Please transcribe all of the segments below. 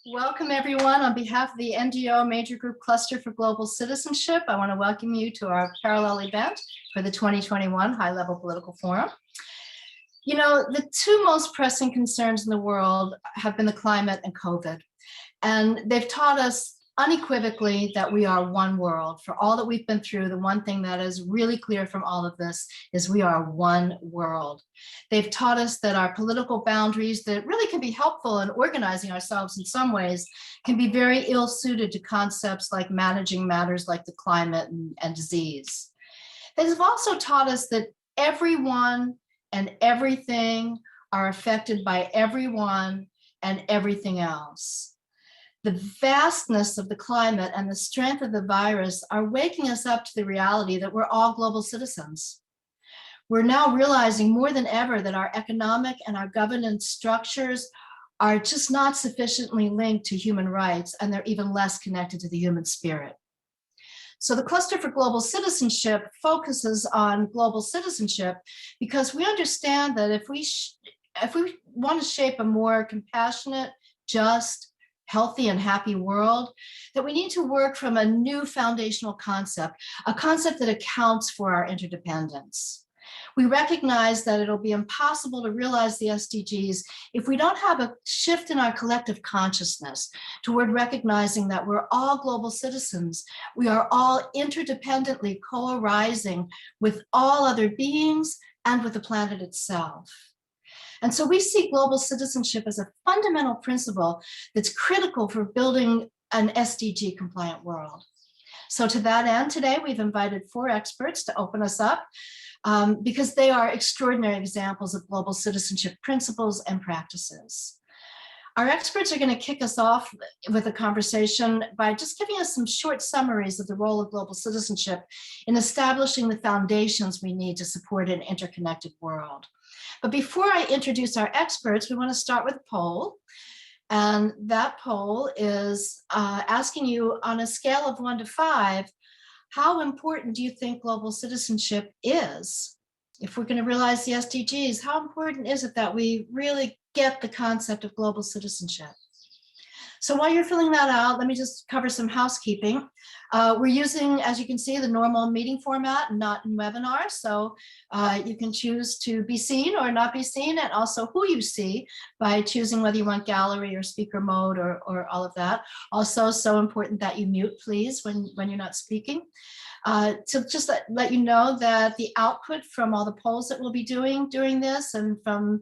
Welcome, everyone. On behalf of the NGO Major Group Cluster for Global Citizenship, I want to welcome you to our parallel event for the 2021 High Level Political Forum. You know, the two most pressing concerns in the world have been the climate and COVID. And they've taught us unequivocally that we are one world. For all that we've been through, the one thing that is really clear from all of this is we are one world. They've taught us that our political boundaries that really can be helpful in organizing ourselves in some ways can be very ill-suited to concepts like managing matters like the climate and disease. They've also taught us that everyone and everything are affected by everyone and everything else. The vastness of the climate and the strength of the virus are waking us up to the reality that we're all global citizens. We're now realizing more than ever that our economic and our governance structures are just not sufficiently linked to human rights, and they're even less connected to the human spirit. So the Cluster for Global Citizenship focuses on global citizenship because we understand that if we want to shape a more compassionate, just, healthy and happy world, that we need to work from a new foundational concept, a concept that accounts for our interdependence. We recognize that it'll be impossible to realize the SDGs if we don't have a shift in our collective consciousness toward recognizing that we're all global citizens. We are all interdependently co-arising with all other beings and with the planet itself. And so we see global citizenship as a fundamental principle that's critical for building an SDG compliant world. So to that end, today we've invited 4 experts to open us up because they are extraordinary examples of global citizenship principles and practices. Our experts are going to kick us off with a conversation by just giving us some short summaries of the role of global citizenship in establishing the foundations we need to support an interconnected world. But before I introduce our experts, we want to start with a poll. And that poll is asking you, on a scale of 1 to 5, how important do you think global citizenship is? If we're going to realize the SDGs, how important is it that we really get the concept of global citizenship? So while you're filling that out, let me just cover some housekeeping. We're using, as you can see, the normal meeting format, not in webinar. So you can choose to be seen or not be seen, and also who you see by choosing whether you want gallery or speaker mode or all of that. Also, so important that you mute, please, when you're not speaking. To just let you know that the output from all the polls that we'll be doing during this and from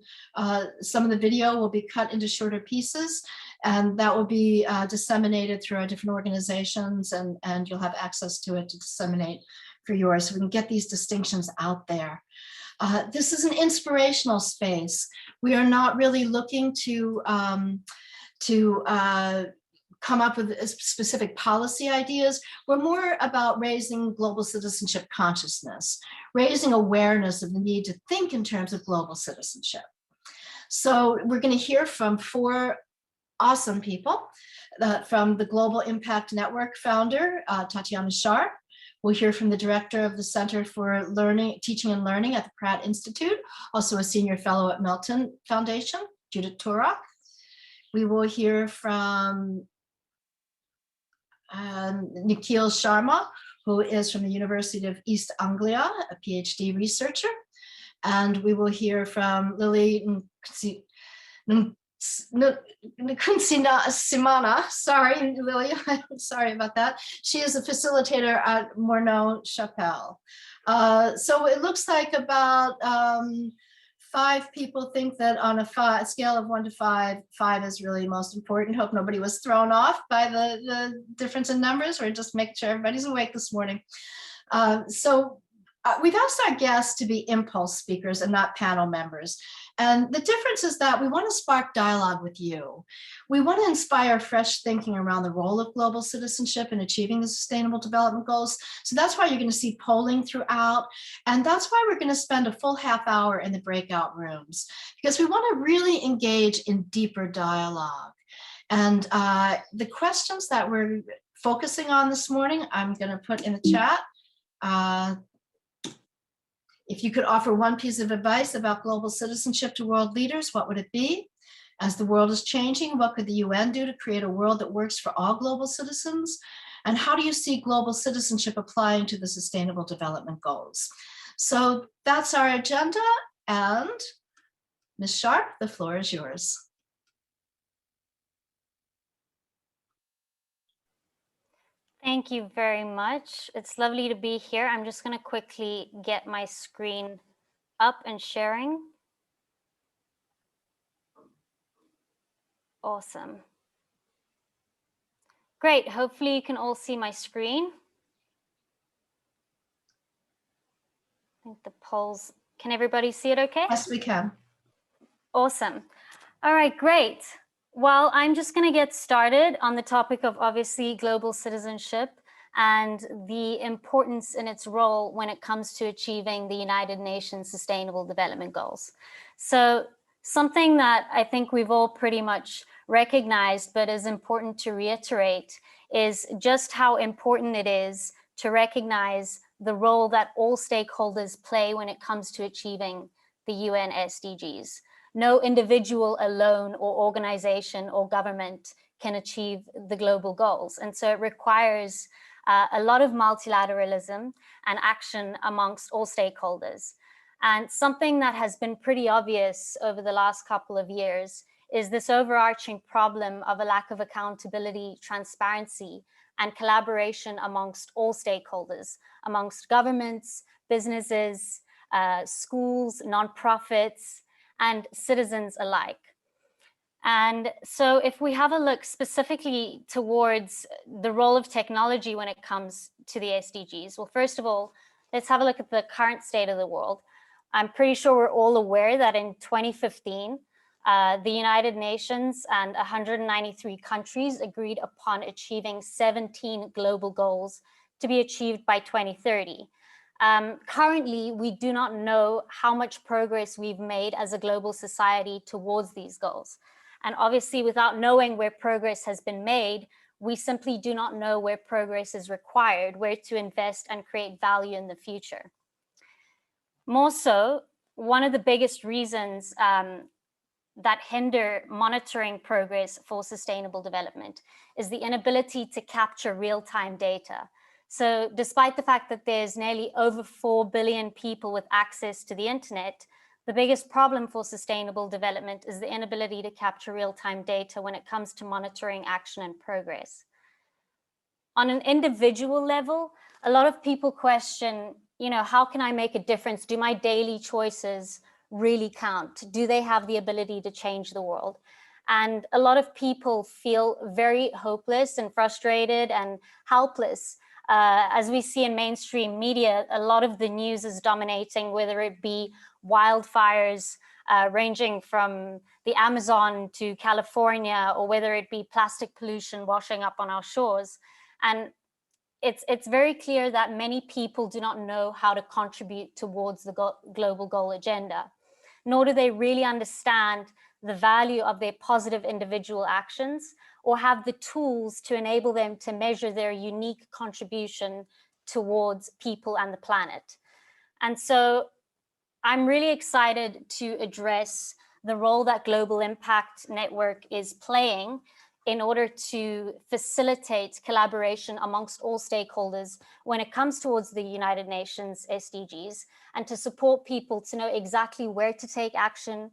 some of the video will be cut into shorter pieces, and that will be disseminated through our different organizations, and you'll have access to it to disseminate for yours, so we can get these distinctions out there. This is an inspirational space. We are not really looking to come up with specific policy ideas. We're more about raising global citizenship consciousness, raising awareness of the need to think in terms of global citizenship. So we're going to hear from 4 awesome people, from the Global Impact Network founder, Tatiana Sharp. We'll hear from the director of the Center for Teaching and Learning at the Pratt Institute, also a senior fellow at Melton Foundation, Judit Torok. We will hear from Nickhil Sharma, who is from the University of East Anglia, a Ph.D. researcher. And we will hear from Lili Nkunzimana. Sorry, Lili, sorry about that. She is a facilitator at Morneau, Shepell. So it looks like about 5 people think that on a scale of 1 to 5, 5 is really most important. Hope nobody was thrown off by the difference in numbers. We're just making sure everybody's awake this morning. We've asked our guests to be impulse speakers and not panel members. And the difference is that we want to spark dialogue with you. We want to inspire fresh thinking around the role of global citizenship in achieving the Sustainable Development Goals. So that's why you're going to see polling throughout. And that's why we're going to spend a full half hour in the breakout rooms, because we want to really engage in deeper dialogue. And the questions that we're focusing on this morning, I'm going to put in the chat. If you could offer one piece of advice about global citizenship to world leaders, what would it be? As the world is changing, what could the UN do to create a world that works for all global citizens? And how do you see global citizenship applying to the Sustainable Development Goals? So that's our agenda. And Ms. Sharp, the floor is yours. Thank you very much. It's lovely to be here. I'm just going to quickly get my screen up and sharing. Awesome. Great. Hopefully you can all see my screen. I think the polls, can everybody see it okay? Yes, we can. Awesome. All right, great. Well, I'm just going to get started on the topic of obviously global citizenship and the importance in its role when it comes to achieving the United Nations Sustainable Development Goals. So something that I think we've all pretty much recognized, but is important to reiterate, is just how important it is to recognize the role that all stakeholders play when it comes to achieving the UN SDGs. No individual alone or organization or government can achieve the global goals. And so it requires a lot of multilateralism and action amongst all stakeholders. And something that has been pretty obvious over the last couple of years is this overarching problem of a lack of accountability, transparency, and collaboration amongst all stakeholders, amongst governments, businesses, schools, nonprofits, and citizens alike. And so if we have a look specifically towards the role of technology when it comes to the SDGs, well, first of all, let's have a look at the current state of the world. I'm pretty sure we're all aware that in 2015, the United Nations and 193 countries agreed upon achieving 17 global goals to be achieved by 2030. Currently, we do not know how much progress we've made as a global society towards these goals. And obviously, without knowing where progress has been made, we simply do not know where progress is required, where to invest and create value in the future. More so, one of the biggest reasons that hinder monitoring progress for sustainable development is the inability to capture real-time data. So despite the fact that there's nearly over 4 billion people with access to the internet, the biggest problem for sustainable development is the inability to capture real-time data when it comes to monitoring action and progress. On an individual level, a lot of people question, how can I make a difference? Do my daily choices really count? Do they have the ability to change the world? And a lot of people feel very hopeless and frustrated and helpless. As we see in mainstream media, a lot of the news is dominating, whether it be wildfires ranging from the Amazon to California, or whether it be plastic pollution washing up on our shores. And it's very clear that many people do not know how to contribute towards the global goal agenda, nor do they really understand the value of their positive individual actions or have the tools to enable them to measure their unique contribution towards people and the planet. And so I'm really excited to address the role that Global Impact Network is playing in order to facilitate collaboration amongst all stakeholders when it comes towards the United Nations SDGs, and to support people to know exactly where to take action,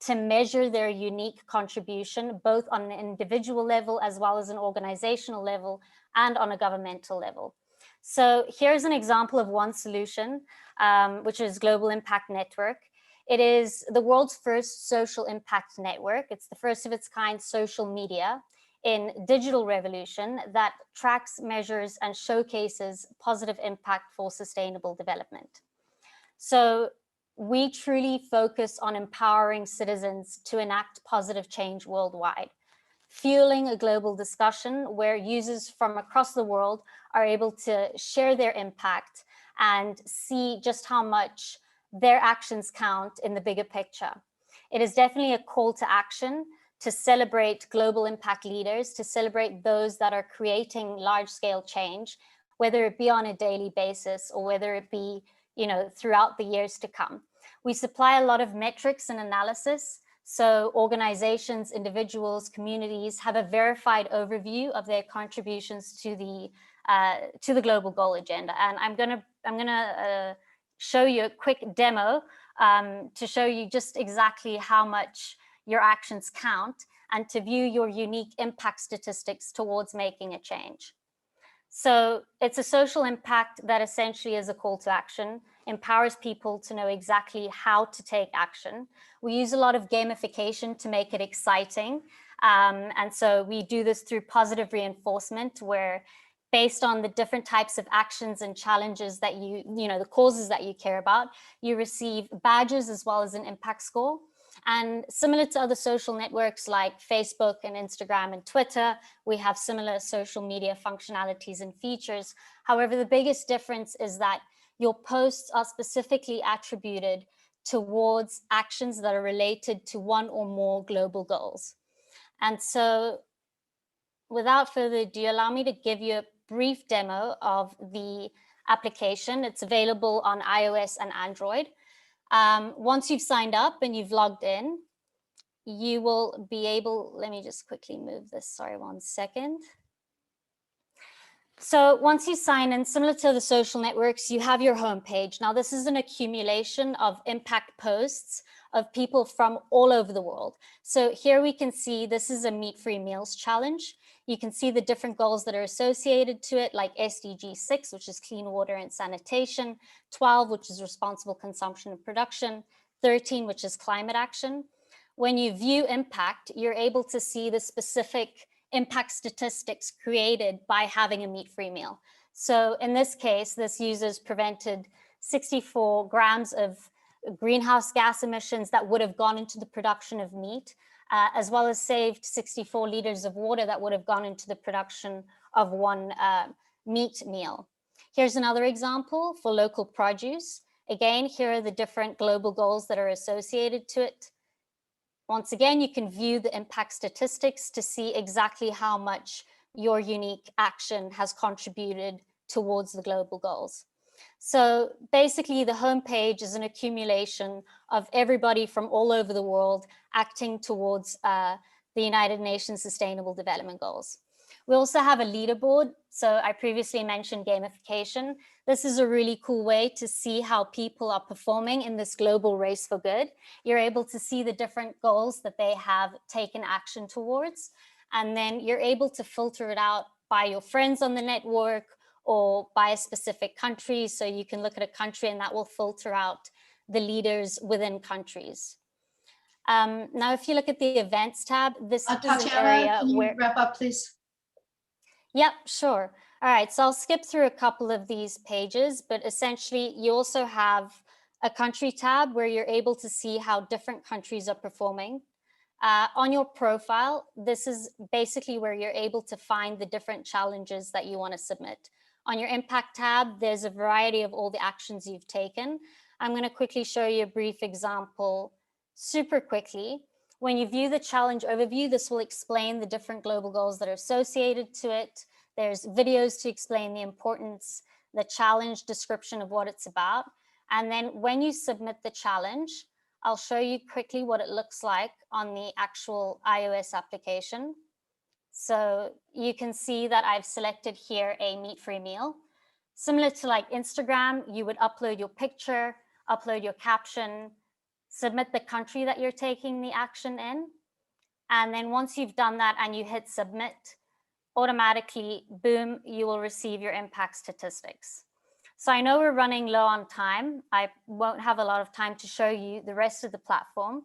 to measure their unique contribution, both on an individual level as well as an organizational level and on a governmental level. So here's an example of one solution, which is Global Impact Network. It is the world's first social impact network. It's the first of its kind social media in digital revolution that tracks, measures, and showcases positive impact for sustainable development. So we truly focus on empowering citizens to enact positive change worldwide, fueling a global discussion where users from across the world are able to share their impact and see just how much their actions count in the bigger picture. It is definitely a call to action to celebrate global impact leaders, to celebrate those that are creating large-scale change, whether it be on a daily basis or whether it be throughout the years to come. We supply a lot of metrics and analysis So organizations, individuals, communities have a verified overview of their contributions to the global goal agenda. And I'm gonna show you a quick demo to show you just exactly how much your actions count and to view your unique impact statistics towards making a change. So it's a social impact that essentially is a call to action, empowers people to know exactly how to take action. We use a lot of gamification to make it exciting. And so we do this through positive reinforcement, where based on the different types of actions and challenges that the causes that you care about, you receive badges as well as an impact score. And similar to other social networks like Facebook and Instagram and Twitter, we have similar social media functionalities and features. However, the biggest difference is that your posts are specifically attributed towards actions that are related to one or more global goals. And so without further ado, allow me to give you a brief demo of the application. It's available on iOS and Android. Once you've signed up and you've logged in, you will be able, let me just quickly move this, sorry, 1 second. So once you sign in, similar to the social networks, you have your homepage. Now this is an accumulation of impact posts of people from all over the world. So here we can see this is a meat-free meals challenge. You can see the different goals that are associated to it, like SDG 6, which is clean water and sanitation, 12, which is responsible consumption and production, 13, which is climate action. When you view impact, you're able to see the specific impact statistics created by having a meat-free meal. So in this case, this user's prevented 64 grams of greenhouse gas emissions that would have gone into the production of meat, as well as saved 64 liters of water that would have gone into the production of one meat meal. Here's another example for local produce. Again, here are the different global goals that are associated to it. Once again, you can view the impact statistics to see exactly how much your unique action has contributed towards the global goals. So basically, the homepage is an accumulation of everybody from all over the world acting towards the United Nations Sustainable Development Goals. We also have a leaderboard. So I previously mentioned gamification. This is a really cool way to see how people are performing in this global race for good. You're able to see the different goals that they have taken action towards, and then you're able to filter it out by your friends on the network or by a specific country. So you can look at a country and that will filter out the leaders within countries. Now, if you look at the events tab, this is an area can you where— wrap up, please? Yep, sure. All right, so I'll skip through a couple of these pages, but essentially you also have a country tab where you're able to see how different countries are performing. On your profile, this is basically where you're able to find the different challenges that you want to submit. On your impact tab, there's a variety of all the actions you've taken. I'm going to quickly show you a brief example super quickly. When you view the challenge overview, this will explain the different global goals that are associated to it. There's videos to explain the importance, the challenge description of what it's about. And then when you submit the challenge, I'll show you quickly what it looks like on the actual iOS application. So you can see that I've selected here a meat-free meal. Similar to like Instagram, you would upload your picture, upload your caption, submit the country that you're taking the action in. And then once you've done that and you hit submit, automatically, boom, you will receive your impact statistics. So I know we're running low on time. I won't have a lot of time to show you the rest of the platform.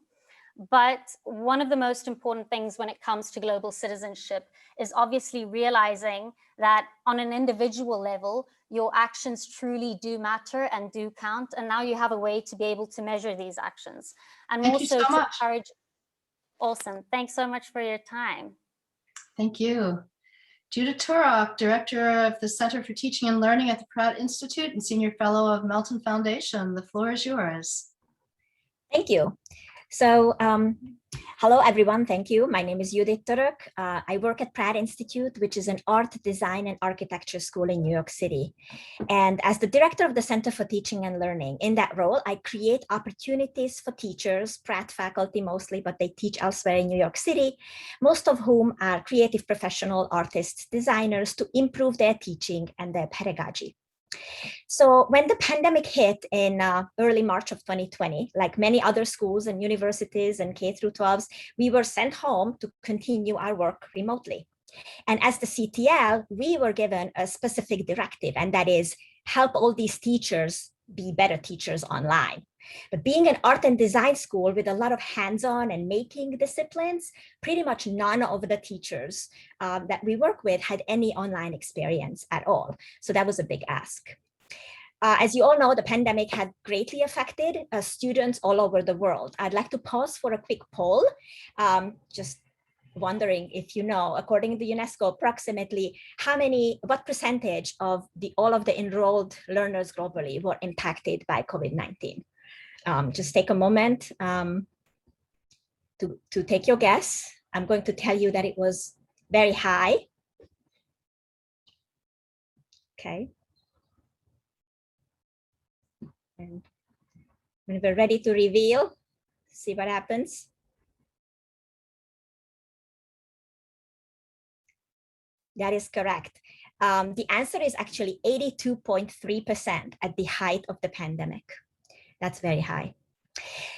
But one of the most important things when it comes to global citizenship is obviously realizing that on an individual level, your actions truly do matter and do count. And now you have a way to be able to measure these actions. And Thank you so also to much. encourage. Awesome. Thanks so much for your time. Thank you. Judit Torok, Director of the Center for Teaching and Learning at the Pratt Institute and Senior Fellow of Melton Foundation. The floor is yours. Thank you. So Hello, everyone. Thank you. My name is Judit Torok. I work at Pratt Institute, which is an art, design, and architecture school in New York City. And as the director of the Center for Teaching and Learning, in that role, I create opportunities for teachers, Pratt faculty mostly, but they teach elsewhere in New York City, most of whom are creative professional artists, designers, to improve their teaching and their pedagogy. So when the pandemic hit in early March of 2020, like many other schools and universities and K through 12s, we were sent home to continue our work remotely. And as the CTL, we were given a specific directive, and that is help all these teachers be better teachers online. But being an art and design school with a lot of hands-on and making disciplines, pretty much none of the teachers that we work with had any online experience at all. So that was a big ask. As you all know, the pandemic had greatly affected students all over the world. I'd like to pause for a quick poll, just wondering if you know, according to UNESCO, approximately what percentage of all of the enrolled learners globally were impacted by COVID-19? Just take a moment to take your guess. I'm going to tell you that it was very high. Okay. And when we're ready to reveal, see what happens. That is correct. The answer is actually 82.3% at the height of the pandemic. That's very high.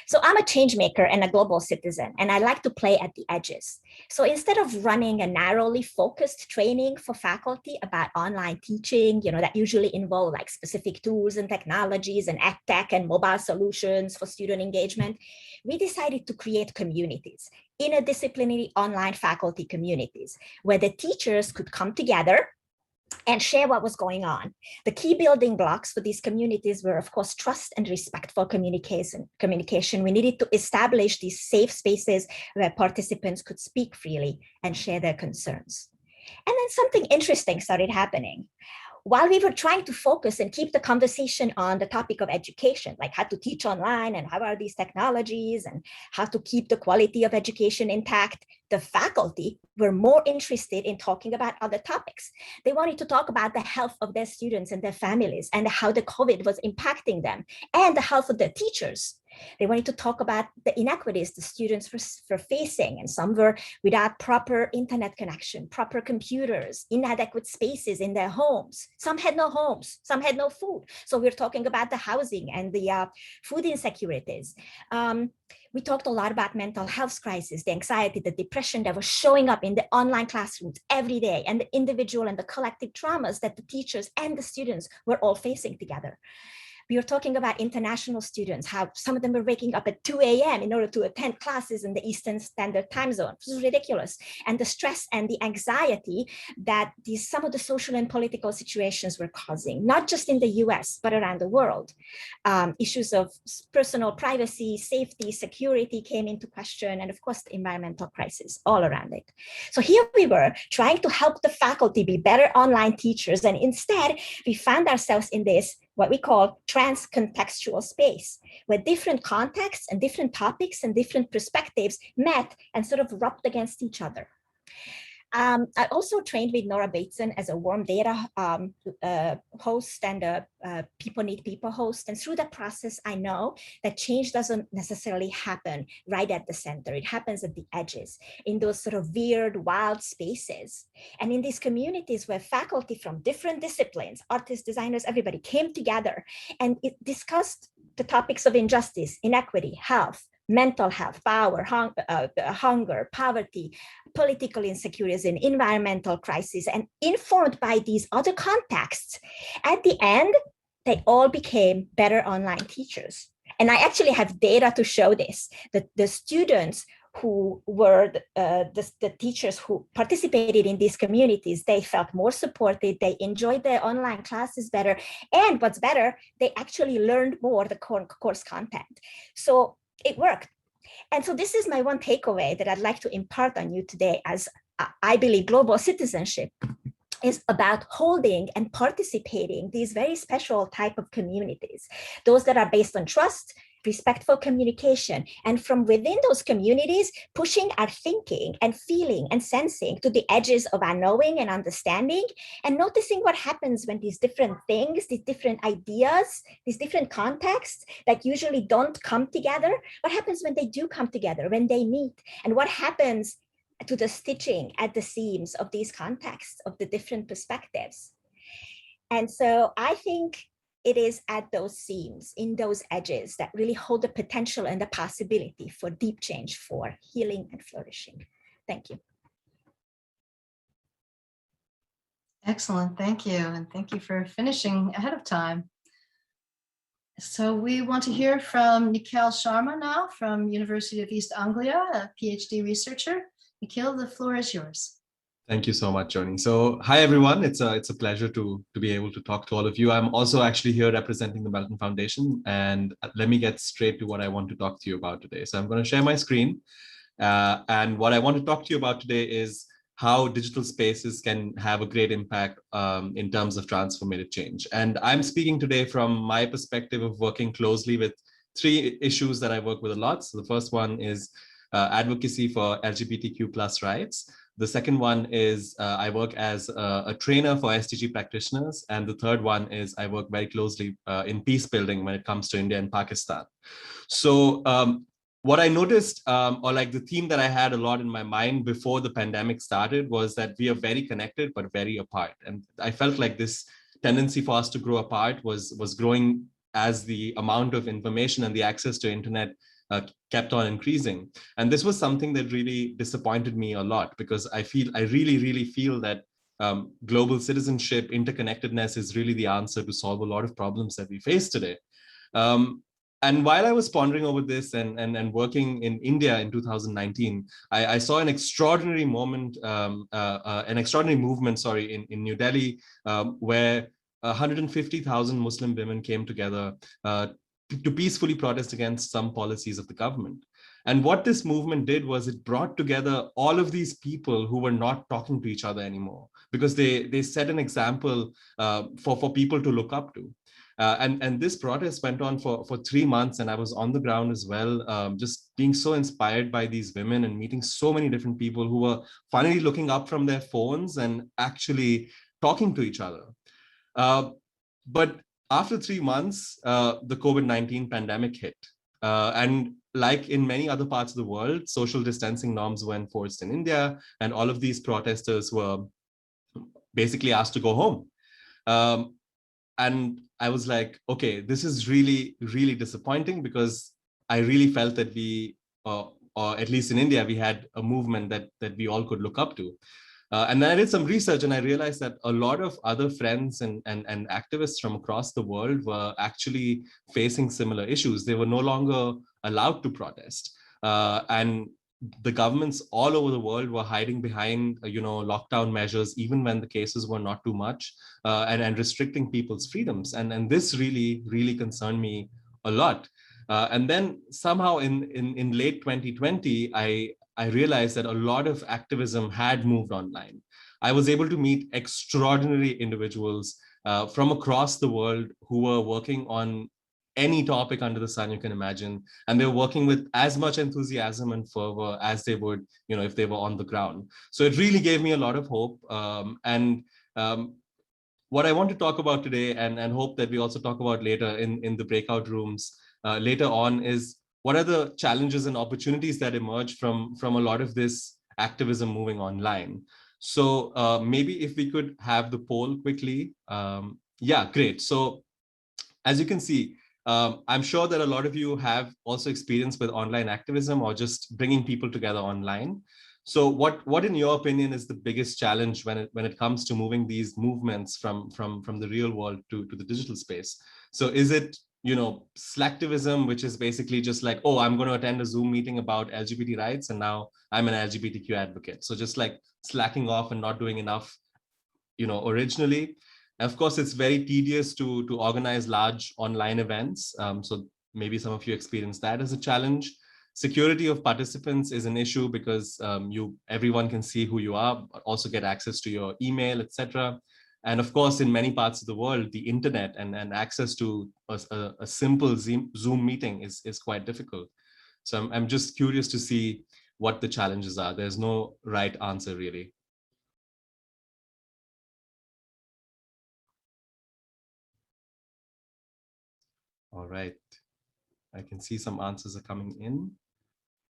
So I'm a change maker and a global citizen, and I like to play at the edges. So instead of running a narrowly focused training for faculty about online teaching, that usually involve like specific tools and technologies and ed tech and mobile solutions for student engagement, we decided to create communities, interdisciplinary online faculty communities, where the teachers could come together and share what was going on. The key building blocks for these communities were, of course, trust and respectful communication. We needed to establish these safe spaces where participants could speak freely and share their concerns. And then something interesting started happening. While we were trying to focus and keep the conversation on the topic of education, like how to teach online and how are these technologies and how to keep the quality of education intact, the faculty were more interested in talking about other topics. They wanted to talk about the health of their students and their families and how the COVID was impacting them and the health of their teachers. They wanted to talk about the inequities the students were facing, and some were without proper internet connection, proper computers, inadequate spaces in their homes. Some had no homes, some had no food. So we're talking about the housing and the food insecurities. We talked a lot about mental health crisis, the anxiety, the depression that was showing up in the online classrooms every day, and the individual and the collective traumas that the teachers and the students were all facing together. We were talking about international students, how some of them were waking up at 2 a.m. in order to attend classes in the Eastern Standard Time Zone. This is ridiculous. And the stress and the anxiety that some of the social and political situations were causing, not just in the US, but around the world. Issues of personal privacy, safety, security came into question, and of course, the environmental crisis all around it. So here we were trying to help the faculty be better online teachers, and instead we found ourselves in this what we call trans-contextual space, where different contexts and different topics and different perspectives met and sort of rubbed against each other. I also trained with Nora Bateson as a warm data host and a people need people host. And through that process, I know that change doesn't necessarily happen right at the center. It happens at the edges, in those sort of weird, wild spaces. And in these communities where faculty from different disciplines, artists, designers, everybody came together and it discussed the topics of injustice, inequity, health, mental health, power, hunger, poverty, political insecurities, and environmental crisis, and informed by these other contexts, at the end, they all became better online teachers. And I actually have data to show this, that the students who were the teachers who participated in these communities, they felt more supported, they enjoyed their online classes better, and what's better, they actually learned more the course content. So it worked. And so this is my one takeaway that I'd like to impart on you today, as I believe global citizenship is about holding and participating these very special type of communities, those that are based on trust respectful communication, and from within those communities, pushing our thinking and feeling and sensing to the edges of our knowing and understanding, and noticing what happens when these different things, these different ideas, these different contexts that usually don't come together, what happens when they do come together, when they meet, and what happens to the stitching at the seams of these contexts, of the different perspectives. And so I think it is at those seams, in those edges, that really hold the potential and the possibility for deep change, for healing and flourishing. Thank you. Excellent, thank you. And thank you for finishing ahead of time. So we want to hear from Nickhil Sharma now from University of East Anglia, a PhD researcher. Nickhil, the floor is yours. Thank you so much, Joni. So hi, everyone. It's a pleasure to be able to talk to all of you. I'm also actually here representing the Melton Foundation, and let me get straight to what I want to talk to you about today. So I'm going to share my screen. And what I want to talk to you about today is how digital spaces can have a great impact in terms of transformative change. And I'm speaking today from my perspective of working closely with three issues that I work with a lot. So the first one is advocacy for LGBTQ+ rights. The second one is I work as a trainer for SDG practitioners. And the third one is I work very closely in peace building when it comes to India and Pakistan. So what I noticed, or like the theme that I had a lot in my mind before the pandemic started, was that we are very connected, but very apart. And I felt like this tendency for us to grow apart was growing as the amount of information and the access to internet kept on increasing. And this was something that really disappointed me a lot, because I really feel that global citizenship, interconnectedness is really the answer to solve a lot of problems that we face today. And while I was pondering over this and working in India in 2019, I saw an extraordinary moment, an extraordinary movement, in New Delhi, where 150,000 Muslim women came together to peacefully protest against some policies of the government. And what this movement did was it brought together all of these people who were not talking to each other anymore, because they set an example for people to look up to. And this protest went on for 3 months, and I was on the ground as well, just being so inspired by these women and meeting so many different people who were finally looking up from their phones and actually talking to each other. But after 3 months, the COVID-19 pandemic hit. And like in many other parts of the world, social distancing norms were enforced in India, and all of these protesters were basically asked to go home. And I was like, okay, this is really, really disappointing, because I really felt that we, or at least in India, we had a movement that we all could look up to. And then I did some research, and I realized that a lot of other friends and activists from across the world were actually facing similar issues. They were no longer allowed to protest. And the governments all over the world were hiding behind, lockdown measures, even when the cases were not too much, and restricting people's freedoms. And this really, really concerned me a lot. And then somehow in late 2020, I realized that a lot of activism had moved online. I was able to meet extraordinary individuals from across the world who were working on any topic under the sun you can imagine. And they were working with as much enthusiasm and fervor as they would, if they were on the ground. So it really gave me a lot of hope. What I want to talk about today, and hope that we also talk about later in the breakout rooms later on, is what are the challenges and opportunities that emerge from a lot of this activism moving online. So maybe if we could have the poll quickly. Yeah, great. So as you can see, I'm sure that a lot of you have also experience with online activism or just bringing people together online. So what in your opinion is the biggest challenge when it comes to moving these movements from the real world to the digital space? So is it slacktivism, which is basically just like, oh, I'm going to attend a Zoom meeting about LGBT rights, and now I'm an LGBTQ advocate. So just like slacking off and not doing enough, originally. Of course, it's very tedious to organize large online events. So maybe some of you experience that as a challenge. Security of participants is an issue because everyone can see who you are, but also get access to your email, etc. And of course, in many parts of the world, the internet and access to a simple Zoom meeting is quite difficult. So I'm just curious to see what the challenges are. There's no right answer, really. All right. I can see some answers are coming in.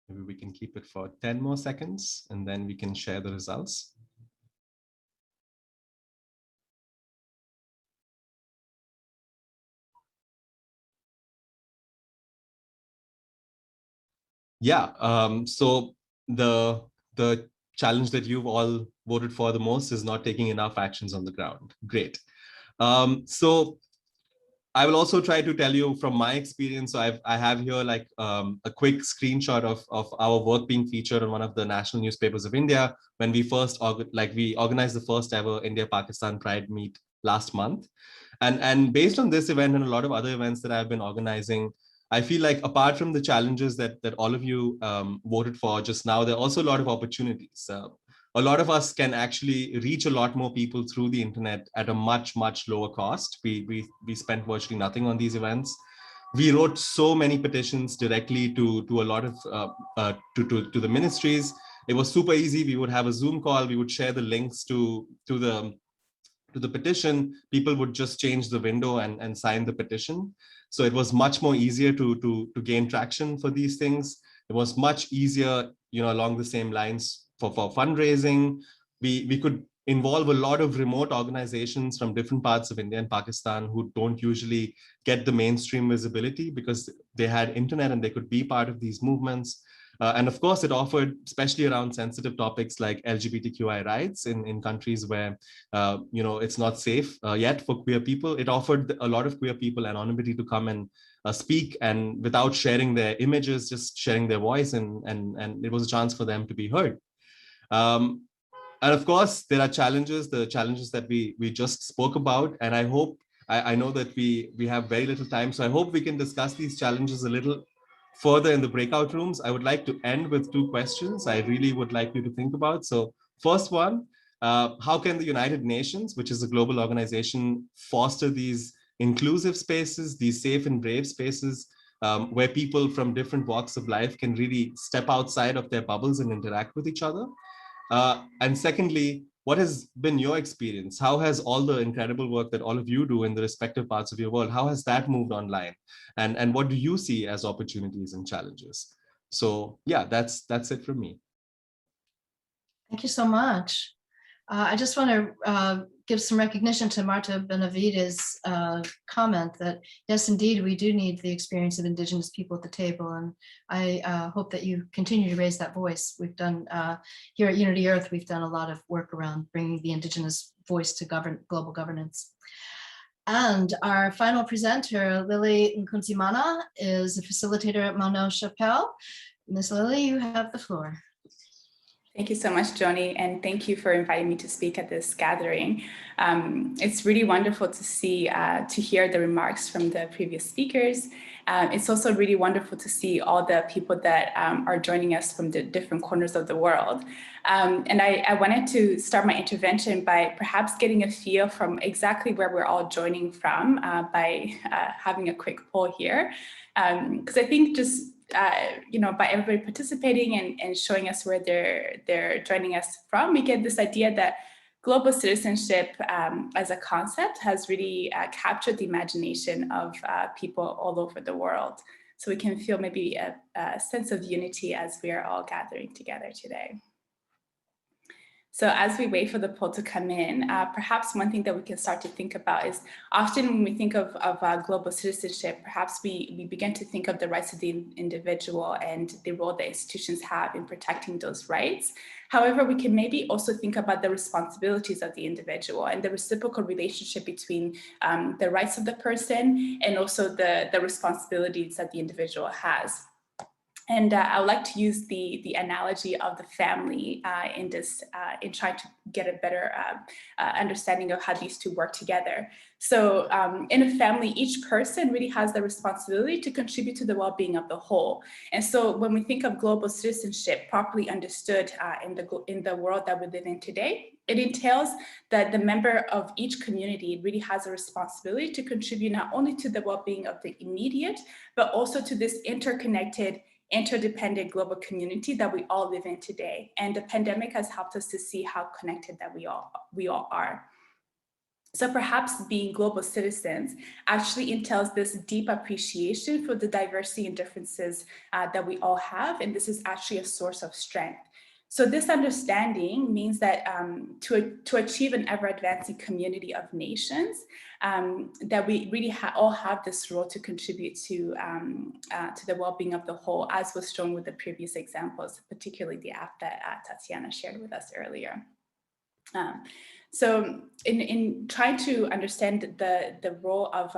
Maybe we can keep it for 10 more seconds and then we can share the results. Yeah, so the challenge that you've all voted for the most is not taking enough actions on the ground. Great. So I will also try to tell you from my experience. So I have here like a quick screenshot of our work being featured on one of the national newspapers of India when we first we organized the first ever India-Pakistan Pride meet last month. And based on this event and a lot of other events that I've been organizing, I feel like apart from the challenges that all of you voted for just now, there are also a lot of opportunities. A lot of us can actually reach a lot more people through the internet at a much lower cost. We spent virtually nothing on these events. We wrote so many petitions directly to a lot of to the ministries. It was super easy. We would have a Zoom call. We would share the links to the petition. People would just change the window and sign the petition. So it was much more easier to gain traction for these things. It was much easier, along the same lines for fundraising. We could involve a lot of remote organizations from different parts of India and Pakistan who don't usually get the mainstream visibility because they had internet and they could be part of these movements. And of course, it offered, especially around sensitive topics like LGBTQI rights in countries where, it's not safe yet for queer people. It offered a lot of queer people anonymity to come and speak, and without sharing their images, just sharing their voice, and it was a chance for them to be heard. And of course, there are challenges, the challenges that we just spoke about. And I hope, I know that we have very little time, so I hope we can discuss these challenges a little further in the breakout rooms. I would like to end with 2 questions I really would like you to think about. So first one, how can the United Nations, which is a global organization, foster these inclusive spaces, these safe and brave spaces where people from different walks of life can really step outside of their bubbles and interact with each other? And secondly, what has been your experience? How has all the incredible work that all of you do in the respective parts of your world, how has that moved online? And what do you see as opportunities and challenges? So yeah, that's it from me. Thank you so much. I just want to give some recognition to Marta Benavides' comment that, yes, indeed, we do need the experience of Indigenous people at the table. And I hope that you continue to raise that voice. We've done, here at Unity Earth, we've done a lot of work around bringing the Indigenous voice to global governance. And our final presenter, Lili Nkunzimana, is a facilitator at Morneau, Shepell. Ms. Lili, you have the floor. Thank you so much, Joni, and thank you for inviting me to speak at this gathering. It's really wonderful to see, to hear the remarks from the previous speakers. It's also really wonderful to see all the people that are joining us from the different corners of the world. And I wanted to start my intervention by perhaps getting a feel from exactly where we're all joining from by having a quick poll here. Because I think just by everybody participating and showing us where they're joining us from, we get this idea that global citizenship as a concept has really captured the imagination of people all over the world. So we can feel maybe a sense of unity as we are all gathering together today. So as we wait for the poll to come in, perhaps one thing that we can start to think about is often when we think of global citizenship, perhaps we begin to think of the rights of the individual and the role that institutions have in protecting those rights. However, we can maybe also think about the responsibilities of the individual and the reciprocal relationship between the rights of the person and also the responsibilities that the individual has. And I would like to use the analogy of the family in trying to get a better understanding of how these two work together. So in a family, each person really has the responsibility to contribute to the well-being of the whole. And so when we think of global citizenship properly understood in the world that we live in today, it entails that the member of each community really has a responsibility to contribute not only to the well-being of the immediate, but also to this interconnected, interdependent global community that we all live in today. And the pandemic has helped us to see how connected that we all are. So perhaps being global citizens actually entails this deep appreciation for the diversity and differences that we all have. And this is actually a source of strength. So this understanding means that to achieve an ever-advancing community of nations, that we really all have this role to contribute to the well-being of the whole, as was shown with the previous examples, particularly the app that Tatiana shared with us earlier. So in trying to understand the role of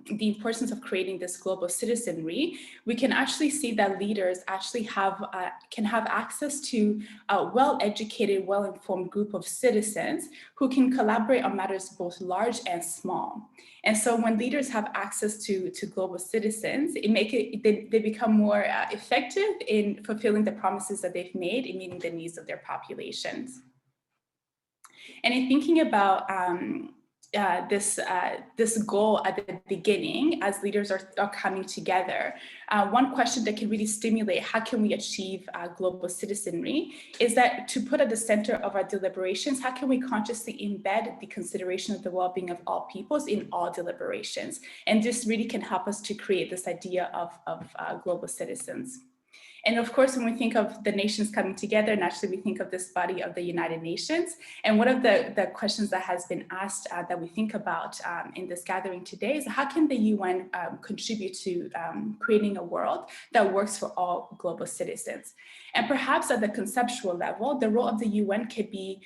the importance of creating this global citizenry, we can actually see that leaders actually can have access to a well-educated, well-informed group of citizens who can collaborate on matters both large and small. And so when leaders have access to global citizens, they become more effective in fulfilling the promises that they've made in meeting the needs of their populations. And in thinking about this goal at the beginning, as leaders are coming together, one question that can really stimulate how can we achieve global citizenry is that to put at the center of our deliberations, how can we consciously embed the consideration of the well-being of all peoples in all deliberations? And this really can help us to create this idea of global citizens. And of course, when we think of the nations coming together, naturally we think of this body of the United Nations. And one of the questions that has been asked that we think about in this gathering today is how can the UN contribute to creating a world that works for all global citizens? And perhaps at the conceptual level, the role of the UN could be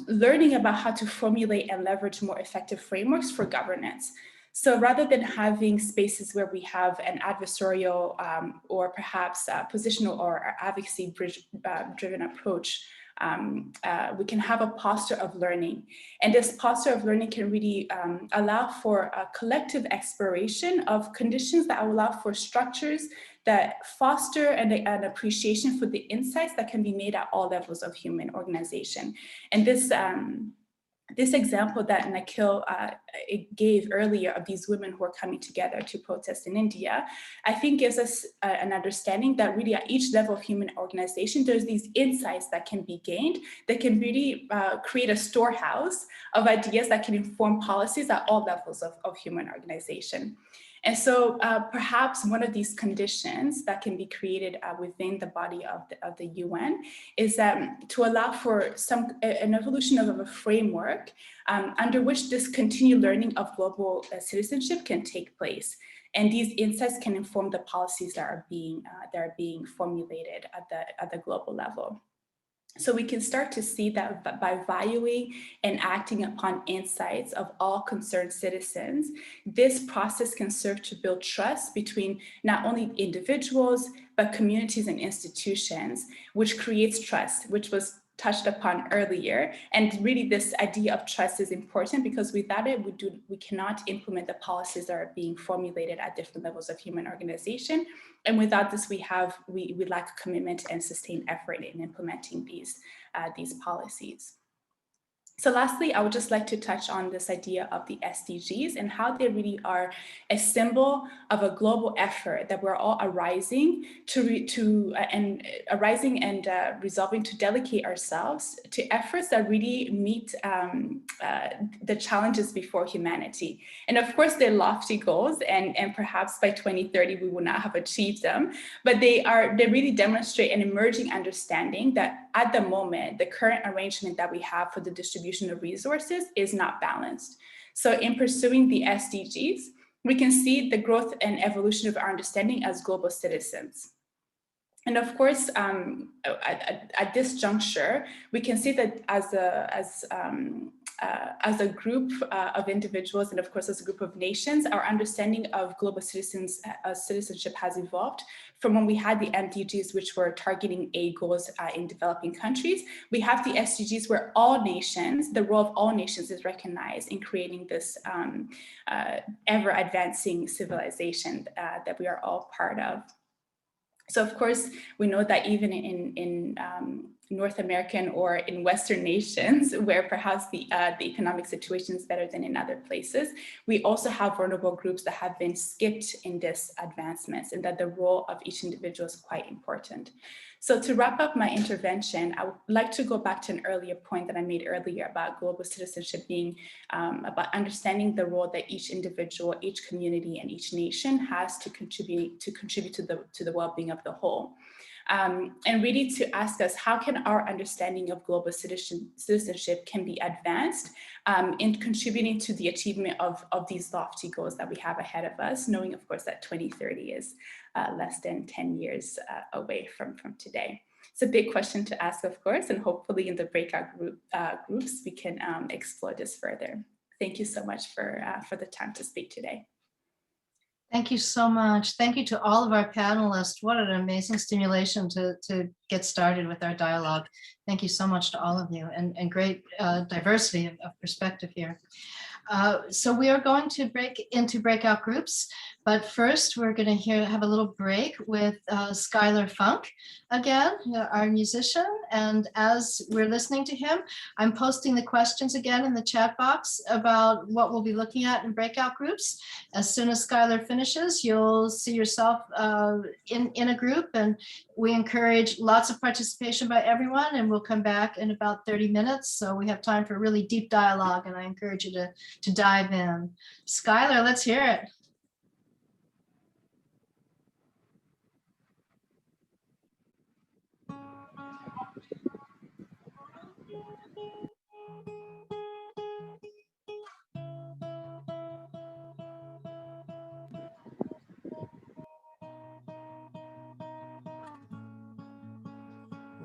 learning about how to formulate and leverage more effective frameworks for governance. So rather than having spaces where we have an adversarial or perhaps positional or advocacy-driven approach, we can have a posture of learning. And this posture of learning can really allow for a collective exploration of conditions that allow for structures that foster an appreciation for the insights that can be made at all levels of human organization. And this example that Nickhil gave earlier of these women who are coming together to protest in India, I think gives us an understanding that really at each level of human organization, there's these insights that can be gained that can really create a storehouse of ideas that can inform policies at all levels of human organization. And so perhaps one of these conditions that can be created within the body of the UN is to allow for an evolution of a framework under which this continued learning of global citizenship can take place. And these insights can inform the policies that are being formulated at the global level. So we can start to see that by valuing and acting upon insights of all concerned citizens, this process can serve to build trust between not only individuals, but communities and institutions, which creates trust, which was touched upon earlier. And really this idea of trust is important because without it, we cannot implement the policies that are being formulated at different levels of human organization. And without this, we lack commitment and sustained effort in implementing these policies. So lastly, I would just like to touch on this idea of the SDGs and how they really are a symbol of a global effort that we're all arising and resolving to dedicate ourselves to efforts that really meet the challenges before humanity. And of course, they're lofty goals, and perhaps by 2030 we will not have achieved them, but they really demonstrate an emerging understanding that at the moment, the current arrangement that we have for the distribution of resources is not balanced. So in pursuing the SDGs, we can see the growth and evolution of our understanding as global citizens. And of course, at this juncture, we can see that a group of individuals, and of course as a group of nations, our understanding of global citizenship has evolved from when we had the MDGs, which were targeting aid goals in developing countries. We have the SDGs where all nations, the role of all nations is recognized in creating this ever advancing civilization that we are all part of. So of course, we know that even in North American or in Western nations, where perhaps the economic situation is better than in other places, we also have vulnerable groups that have been skipped in this advancements, and that the role of each individual is quite important. So to wrap up my intervention, I would like to go back to an earlier point that I made earlier about global citizenship being about understanding the role that each individual, each community, and each nation has to contribute to the well-being of the whole. And really to ask us, how can our understanding of global citizenship can be advanced in contributing to the achievement of these lofty goals that we have ahead of us, knowing of course that 2030 is less than 10 years away from today. It's a big question to ask, of course, and hopefully in the breakout groups, we can explore this further. Thank you so much for the time to speak today. Thank you so much. Thank you to all of our panelists. What an amazing stimulation to get started with our dialogue. Thank you so much to all of you, and great diversity of perspective here. So we are going to break into breakout groups, but first we're going to have a little break with Skylar Funk again, our musician. And as we're listening to him, I'm posting the questions again in the chat box about what we'll be looking at in breakout groups. As soon as Skylar finishes, you'll see yourself in a group, and we encourage lots of participation by everyone, and we'll come back in about 30 minutes. So we have time for really deep dialogue, and I encourage you to dive in. Skylar, let's hear it.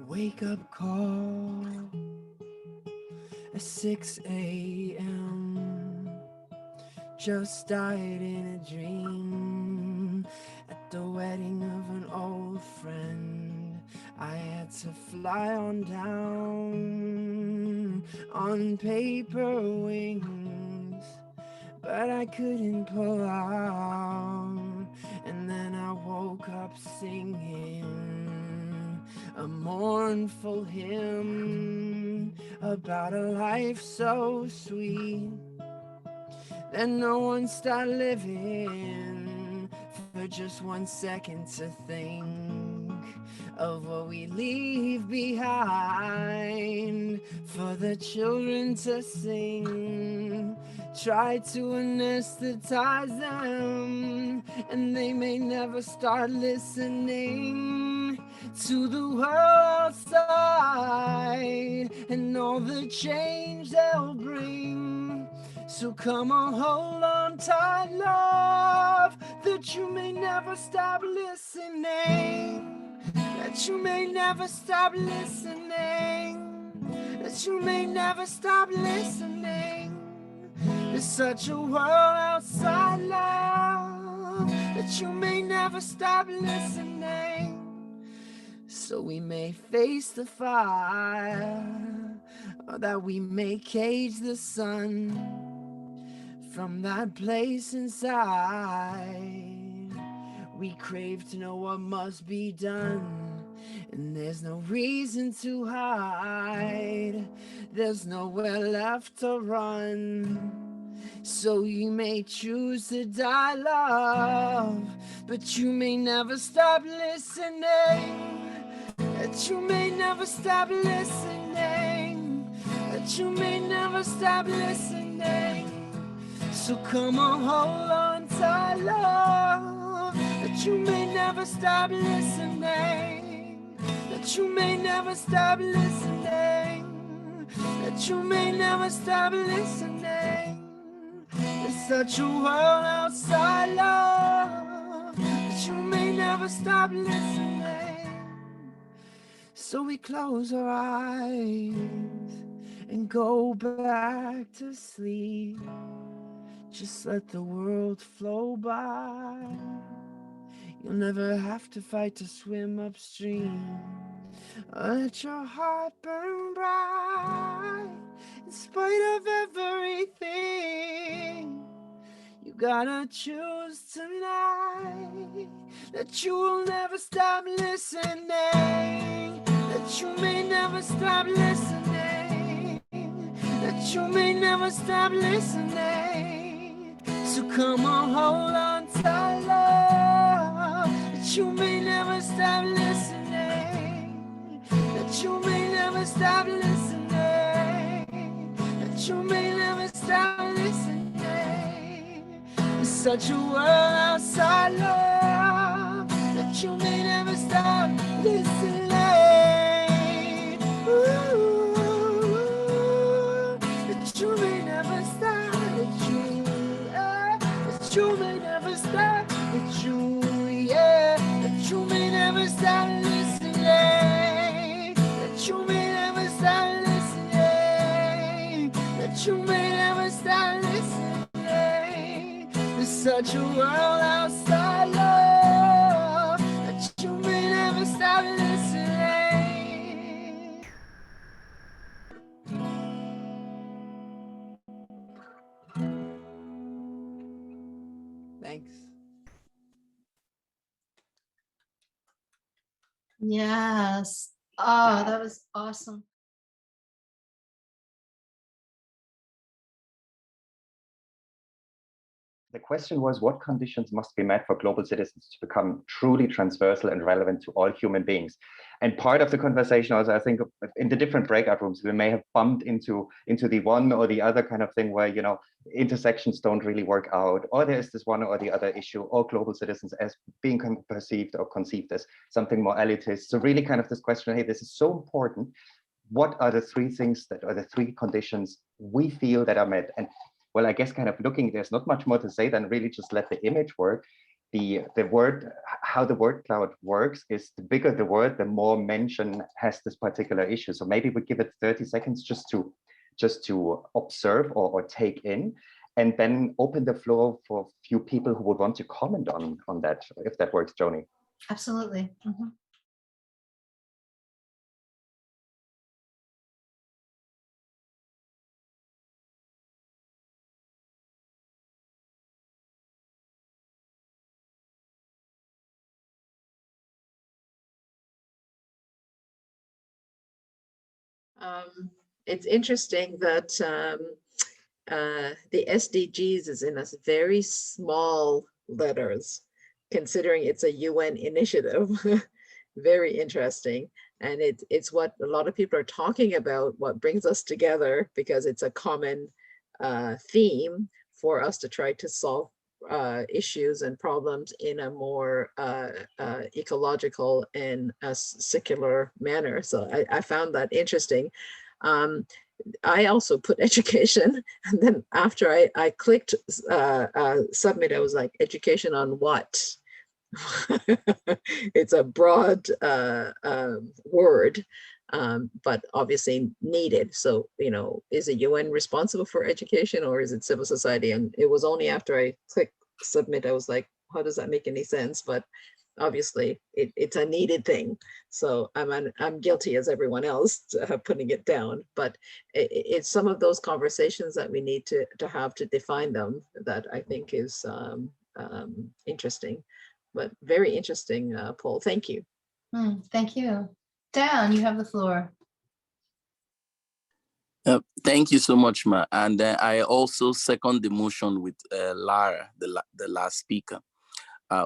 Wake up call at 6 a.m. Just died in a dream at the wedding of an old friend. I had to fly on down on paper wings, but I couldn't pull out. And then I woke up singing a mournful hymn about a life so sweet that no one stopped living for just 1 second to think of what we leave behind for the children to sing. Try to anesthetize them, and they may never start listening to the world outside and all the change they'll bring. So come on, hold on tight, love, that you may never stop listening, that you may never stop listening, that you may never stop listening. There's such a world outside, love, that you may never stop listening. So we may face the fire, or that we may cage the sun from that place inside. We crave to know what must be done, and there's no reason to hide. There's nowhere left to run. So you may choose to die, love, but you may never stop listening. That you may never stop listening. That you may never stop listening. So come on, hold on tight, love, that you may never stop listening. That you may never stop listening. That you may never stop listening. There's such a world outside, love, that you may never stop listening. So we close our eyes and go back to sleep. Just let the world flow by. You'll never have to fight to swim upstream. Let your heart burn bright in spite of everything. You gotta choose tonight that you will never stop listening, that you may never stop listening, that you may never stop listening. So come on, hold on tight, love, that you may never stop listening, that you may never stop listening, that you may never stop listening. There's such a world outside, love, that you may never stop listening. Ooh, that you may never stop, that you may never stop, that you may never stop listening, that you may never stop listening, that you may never stop listening. There's such a world outside, love, that you may never stop listening. Thanks. Yes. Oh, that was awesome. The question was, what conditions must be met for global citizens to become truly transversal and relevant to all human beings? And part of the conversation also, I think, in the different breakout rooms, we may have bumped into the one or the other kind of thing where, you know, intersections don't really work out, or there's this one or the other issue, or global citizens as being perceived or conceived as something more elitist. So really kind of this question, hey, this is so important. What are the three things that are the three conditions we feel that are met? And well, I guess kind of looking, there's not much more to say than really just let the image work. The word, how the word cloud works is the bigger the word, the more mention has this particular issue. So maybe we give it 30 seconds just to observe or take in, and then open the floor for a few people who would want to comment on that, if that works, Joni. Absolutely. Mhm. It's interesting that the SDGs is in a very small letters, considering it's a UN initiative. Very interesting. And it's what a lot of people are talking about, what brings us together, because it's a common theme for us to try to solve issues and problems in a more ecological and secular manner. So I found that interesting. I also put education, and then after I clicked submit, I was like, education on what? It's a broad word, but obviously needed. So, you know, is the UN responsible for education, or is it civil society? And it was only after I clicked submit, I was like, how does that make any sense? But obviously it's a needed thing. So I'm guilty as everyone else putting it down, but it's some of those conversations that we need to have to define them that I think is interesting, but very interesting poll. Thank you. Thank you. Dan, you have the floor. Thank you so much, Ma. And I also second the motion with Lara, the last speaker.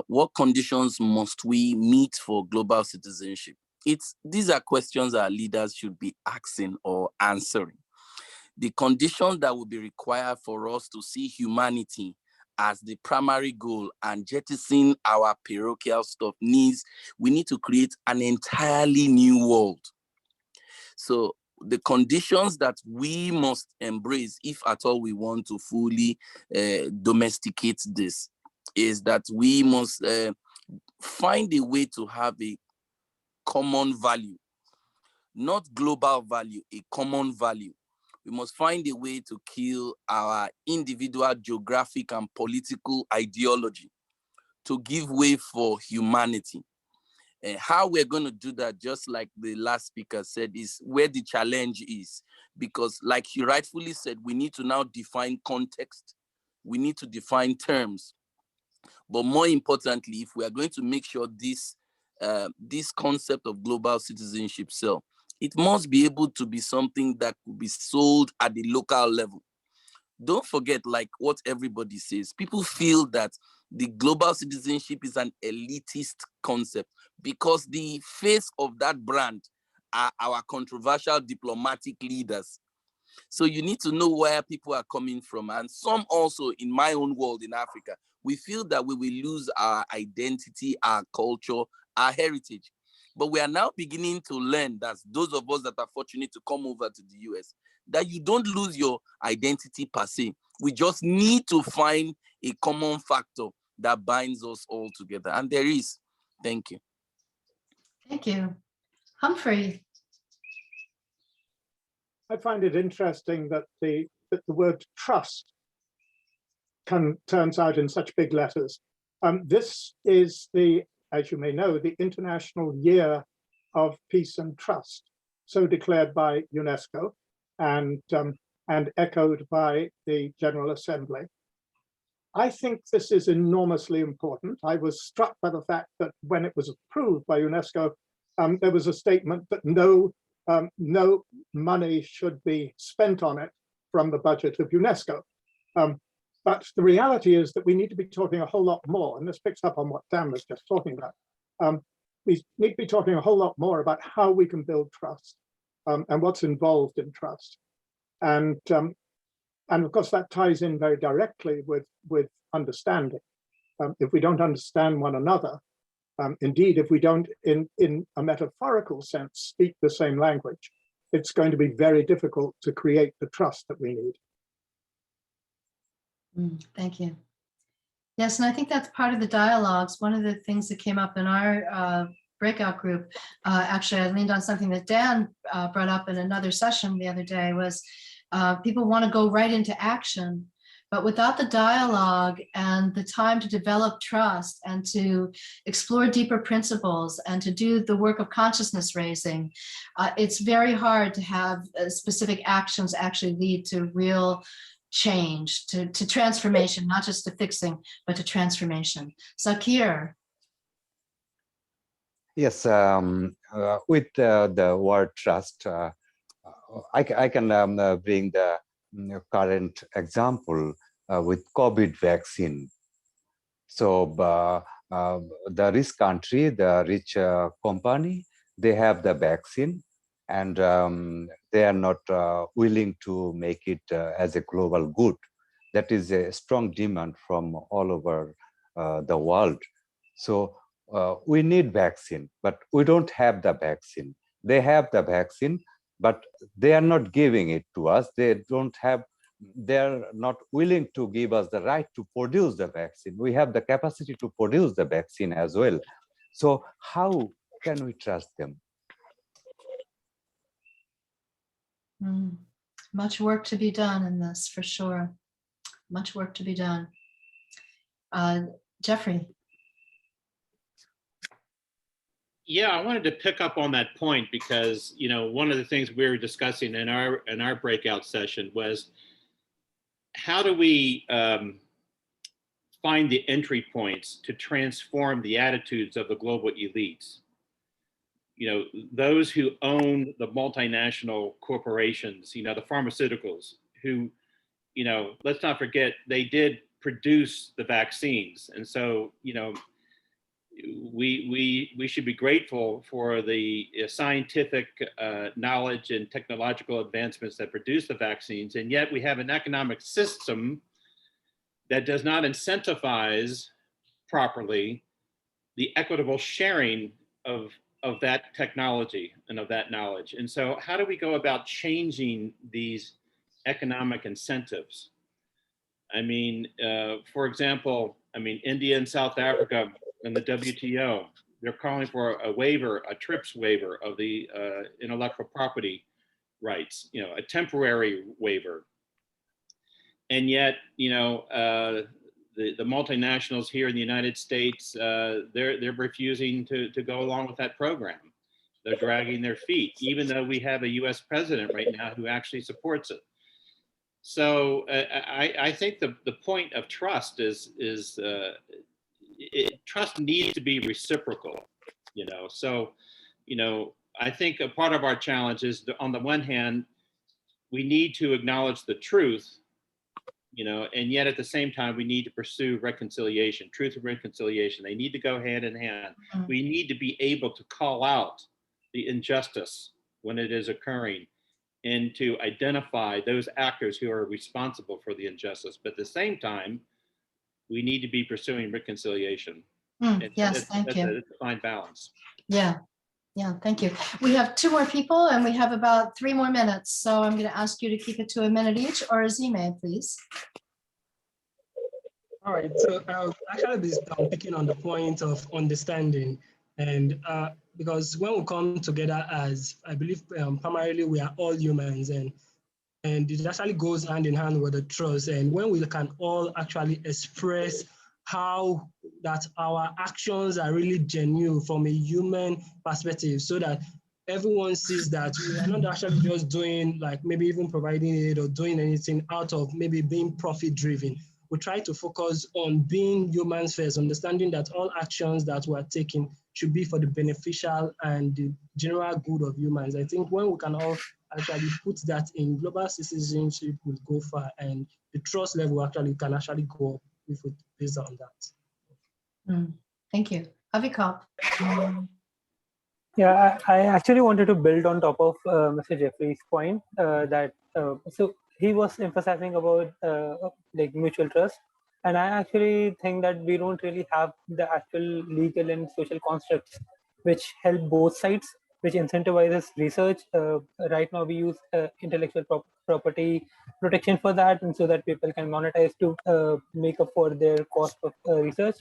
What conditions must we meet for global citizenship? These are questions our leaders should be asking or answering. The conditions that will be required for us to see humanity as the primary goal and jettison our parochial stuff we need to create an entirely new world. So the conditions that we must embrace, if at all we want to fully domesticate this, is that we must find a way to have a common value, not global value, a common value We must find a way to kill our individual geographic and political ideology to give way for humanity. And how we're going to do that, just like the last speaker said, is where the challenge is. Because like he rightfully said, we need to now define context. We need to define terms. But more importantly, if we are going to make sure this concept of global citizenship sell, it must be able to be something that could be sold at the local level. Don't forget, like what everybody says, people feel that the global citizenship is an elitist concept because the face of that brand are our controversial diplomatic leaders. So you need to know where people are coming from. And some also in my own world in Africa, we feel that we will lose our identity, our culture, our heritage. But we are now beginning to learn that those of us that are fortunate to come over to the US, that you don't lose your identity per se. We just need to find a common factor that binds us all together. And there is. Thank you. Thank you. Humphrey. I find it interesting that the word trust turns out in such big letters. This is as you may know, the International Year of Peace and Trust, so declared by UNESCO and echoed by the General Assembly. I think this is enormously important. I was struck by the fact that when it was approved by UNESCO, there was a statement that no money should be spent on it from the budget of UNESCO. But the reality is that we need to be talking a whole lot more, and this picks up on what Dan was just talking about. We need to be talking a whole lot more about how we can build trust and what's involved in trust. And of course, that ties in very directly with understanding. If we don't understand one another, indeed, if we don't, in a metaphorical sense, speak the same language, it's going to be very difficult to create the trust that we need. Thank you. Yes, and I think that's part of the dialogues. One of the things that came up in our breakout group, actually I leaned on something that Dan brought up in another session the other day, was people want to go right into action, but without the dialogue and the time to develop trust and to explore deeper principles and to do the work of consciousness raising, it's very hard to have specific actions actually lead to real change, to transformation, not just to fixing, but to transformation. Zakir. Yes, with the word trust, I can bring the current example with COVID vaccine. So the rich country, the rich company, they have the vaccine, and they are not willing to make it as a global good. That is a strong demand from all over the world. So we need vaccine, but we don't have the vaccine. They have the vaccine, but they are not giving it to us. They are not willing to give us the right to produce the vaccine. We have the capacity to produce the vaccine as well. So how can we trust them? Much work to be done in this, for sure. Much work to be done. Jeffrey. Yeah, I wanted to pick up on that point because, you know, one of the things we were discussing in our breakout session was how do we find the entry points to transform the attitudes of the global elites? You know, those who own the multinational corporations, you know, the pharmaceuticals, who, you know, let's not forget, they did produce the vaccines. And so, you know, we should be grateful for the scientific knowledge and technological advancements that produce the vaccines. And yet we have an economic system that does not incentivize properly the equitable sharing of that technology and of that knowledge. And so how do we go about changing these economic incentives? I mean, for example, I mean, India and South Africa and the WTO, they're calling for a waiver, a TRIPS waiver of the intellectual property rights, a temporary waiver. And yet, the multinationals here in the United States, they're refusing to go along with that program. They're dragging their feet, even though we have a US president right now who actually supports it. So I think the point of trust is trust needs to be reciprocal, So, I think a part of our challenge is on the one hand, we need to acknowledge the truth, and yet at the same time, we need to pursue reconciliation, truth and reconciliation. They need to go hand in hand. Mm-hmm. We need to be able to call out the injustice when it is occurring and to identify those actors who are responsible for the injustice. But at the same time, we need to be pursuing reconciliation. Yes, thank you. It's a fine balance. Yeah, thank you. We have 2 more people and we have about 3 more minutes. So I'm going to ask you to keep it to a minute each, or Azime, please. All right, so I'll actually be picking on the point of understanding. And because when we come together as, I believe primarily we are all humans, and it actually goes hand in hand with the trust. And when we can all actually express how that our actions are really genuine from a human perspective, so that everyone sees that we are not actually just doing, like maybe even providing it or doing anything out of maybe being profit driven. We try to focus on being humans first, understanding that all actions that we're taking should be for the beneficial and the general good of humans. I think when we can all actually put that in, global citizenship will go far, and the trust level actually can actually go up if we based on that. Thank you. Avikop. Yeah, I actually wanted to build on top of Mr. Jeffrey's point that so he was emphasizing about like mutual trust, and I actually think that we don't really have the actual legal and social constructs which help both sides, which incentivizes research. Right now we use intellectual property protection for that, and so that people can monetize to make up for their cost of research.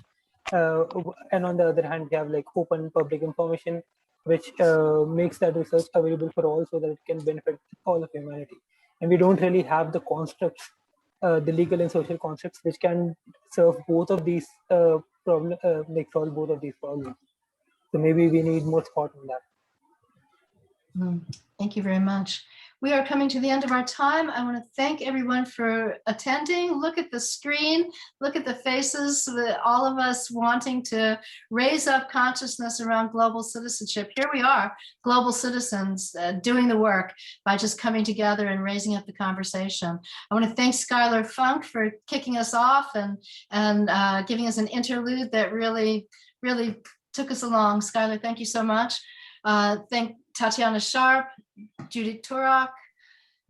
And on the other hand, we have like open public information, which makes that research available for all, so that it can benefit all of humanity. And we don't really have the constructs, the legal and social constructs, which can serve both of these problems, like solve both of these problems. So maybe we need more thought on that. Thank you very much. We are coming to the end of our time. I want to thank everyone for attending. Look at the screen, look at the faces, all of us wanting to raise up consciousness around global citizenship. Here we are, global citizens doing the work by just coming together and raising up the conversation. I want to thank Skylar Funk for kicking us off and giving us an interlude that really took us along. Skylar, thank you so much. Thank Tatiana Sharp, Judit Torok,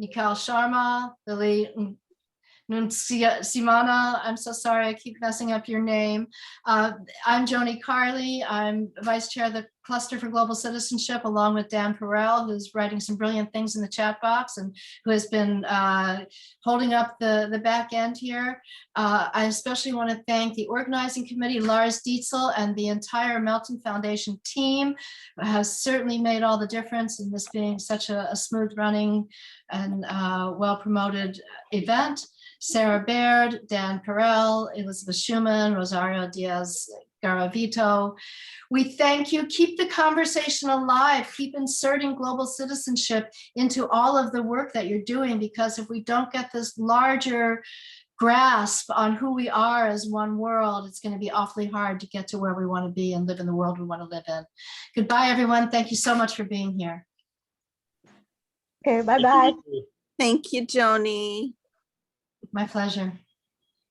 Nickhil Sharma, Lili Nkunzimana. I'm so sorry, I keep messing up your name. I'm Joni Carley. I'm vice chair of the Cluster for Global Citizenship, along with Dan Perel, who's writing some brilliant things in the chat box and who has been holding up the back end here. I especially want to thank the organizing committee, Lars Dietzel, and the entire Melton Foundation team, who has certainly made all the difference in this being such a smooth running and well-promoted event. Sarah Baird, Dan Perel, Elizabeth Schumann, Rosario Diaz Garavito. We thank you. Keep the conversation alive. Keep inserting global citizenship into all of the work that you're doing, because if we don't get this larger grasp on who we are as one world, it's going to be awfully hard to get to where we want to be and live in the world we want to live in. Goodbye, everyone. Thank you so much for being here. Okay, bye-bye. Thank you, Joni. My pleasure.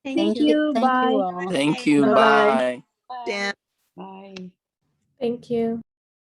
Thank you. Bye. Thank you. Bye. Dan. Bye. Thank you.